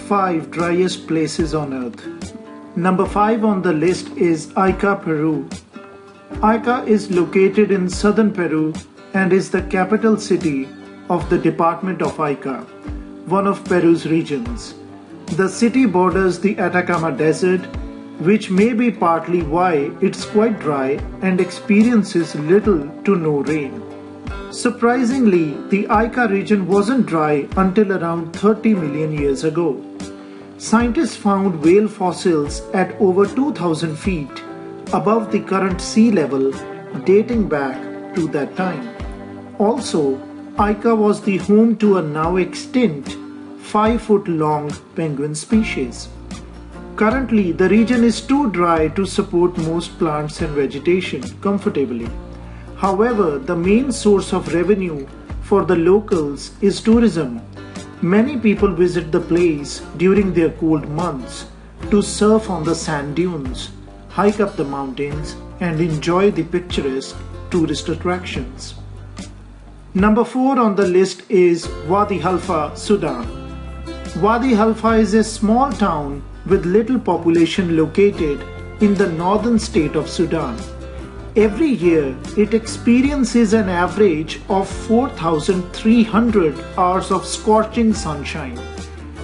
5 driest places on Earth. Number 5 on the list is Ica, Peru. Ica is located in southern Peru and is the capital city of the department of Ica, one of Peru's regions. The city borders the Atacama Desert, which may be partly why it's quite dry and experiences little to no rain. Surprisingly, the Ica region wasn't dry until around 30 million years ago. Scientists found whale fossils at over 2,000 feet above the current sea level, dating back to that time. Also, Ica was the home to a now extinct 5-foot-long penguin species. Currently, the region is too dry to support most plants and vegetation comfortably. However, the main source of revenue for the locals is tourism. Many people visit the place during their cold months to surf on the sand dunes, hike up the mountains, and enjoy the picturesque tourist attractions. Number 4 on the list is Wadi Halfa, Sudan. Wadi Halfa is a small town with little population located in the northern state of Sudan. Every year, it experiences an average of 4,300 hours of scorching sunshine,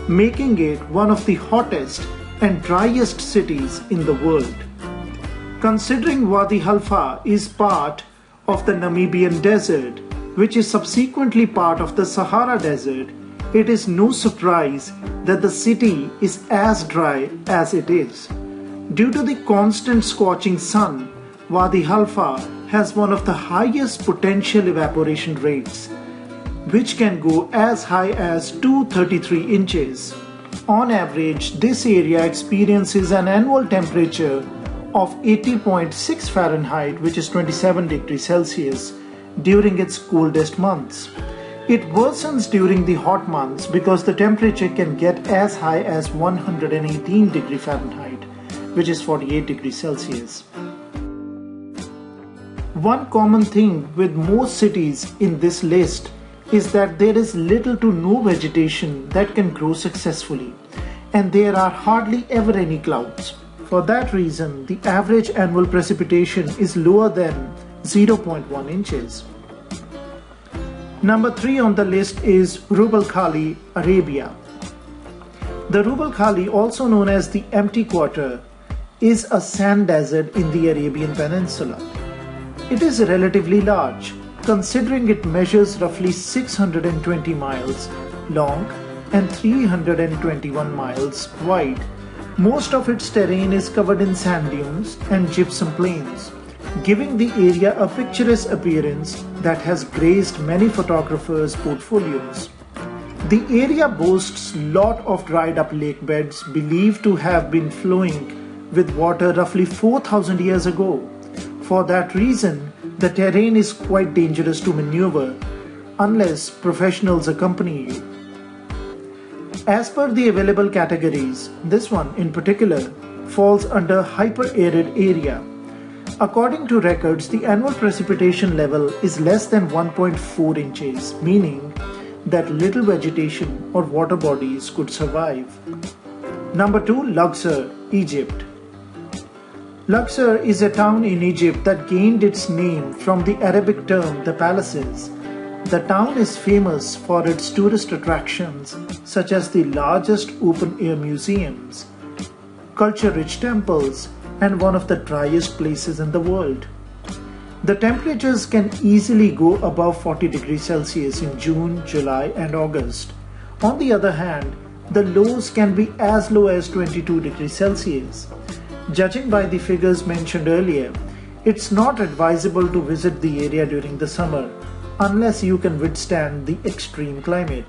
making it one of the hottest and driest cities in the world. Considering Wadi Halfa is part of the Namibian desert, which is subsequently part of the Sahara desert, it is no surprise that the city is as dry as it is. Due to the constant scorching sun, Wadi Halfa has one of the highest potential evaporation rates, which can go as high as 233 inches. On average, this area experiences an annual temperature of 80.6 Fahrenheit, which is 27 degrees Celsius, during its coldest months. It worsens during the hot months because the temperature can get as high as 118 degrees Fahrenheit, which is 48 degrees Celsius. One common thing with most cities in this list is that there is little to no vegetation that can grow successfully, and there are hardly ever any clouds. For that reason, the average annual precipitation is lower than 0.1 inches. Number 3 on the list is Rub-al-khali, Arabia. The Rub-al-khali, also known as the Empty Quarter, is a sand desert in the Arabian Peninsula. It is relatively large, considering it measures roughly 620 miles long and 321 miles wide. Most of its terrain is covered in sand dunes and gypsum plains, giving the area a picturesque appearance that has graced many photographers' portfolios. The area boasts a lot of dried up lake beds believed to have been flowing with water roughly 4,000 years ago. For that reason, the terrain is quite dangerous to maneuver unless professionals accompany you. As per the available categories, this one in particular falls under hyper-arid area. According to records, the annual precipitation level is less than 1.4 inches, meaning that little vegetation or water bodies could survive. Number 2, Luxor, Egypt. Luxor is a town in Egypt that gained its name from the Arabic term the palaces. The town is famous for its tourist attractions such as the largest open-air museums, culture-rich temples, and one of the driest places in the world. The temperatures can easily go above 40 degrees Celsius in June, July, and August. On the other hand, the lows can be as low as 22 degrees Celsius. Judging by the figures mentioned earlier, it's not advisable to visit the area during the summer unless you can withstand the extreme climate.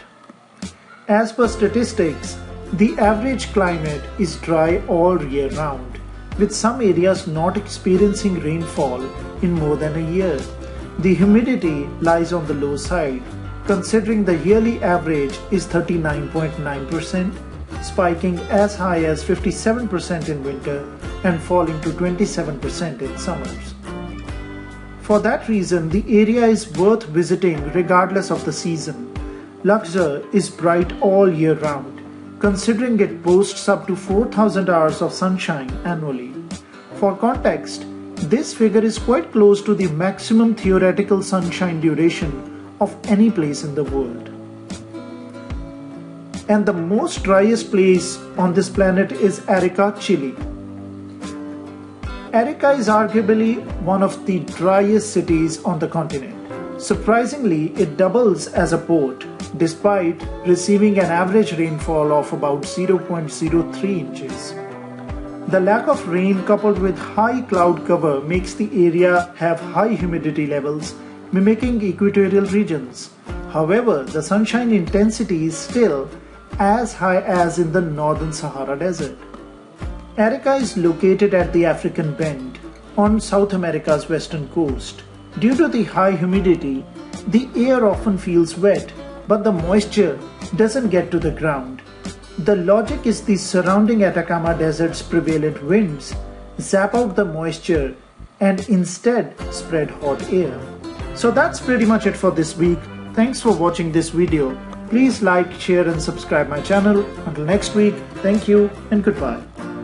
As per statistics, the average climate is dry all year round, with some areas not experiencing rainfall in more than a year. The humidity lies on the low side, considering the yearly average is 39.9%, spiking as high as 57% in winter and falling to 27% in summers. For that reason, the area is worth visiting regardless of the season. Luxor is bright all year round, considering it boasts up to 4,000 hours of sunshine annually. For context, this figure is quite close to the maximum theoretical sunshine duration of any place in the world. And the most driest place on this planet is Arica, Chile. Arica is arguably one of the driest cities on the continent. Surprisingly, it doubles as a port, despite receiving an average rainfall of about 0.03 inches. The lack of rain coupled with high cloud cover makes the area have high humidity levels, mimicking equatorial regions. However, the sunshine intensity is still as high as in the northern Sahara Desert. Arica is located at the African Bend on South America's western coast. Due to the high humidity, the air often feels wet, but the moisture doesn't get to the ground. The logic is the surrounding Atacama Desert's prevalent winds zap out the moisture and instead spread hot air. So that's pretty much it for this week. Thanks for watching this video. Please like, share and subscribe my channel. Until next week, thank you and goodbye.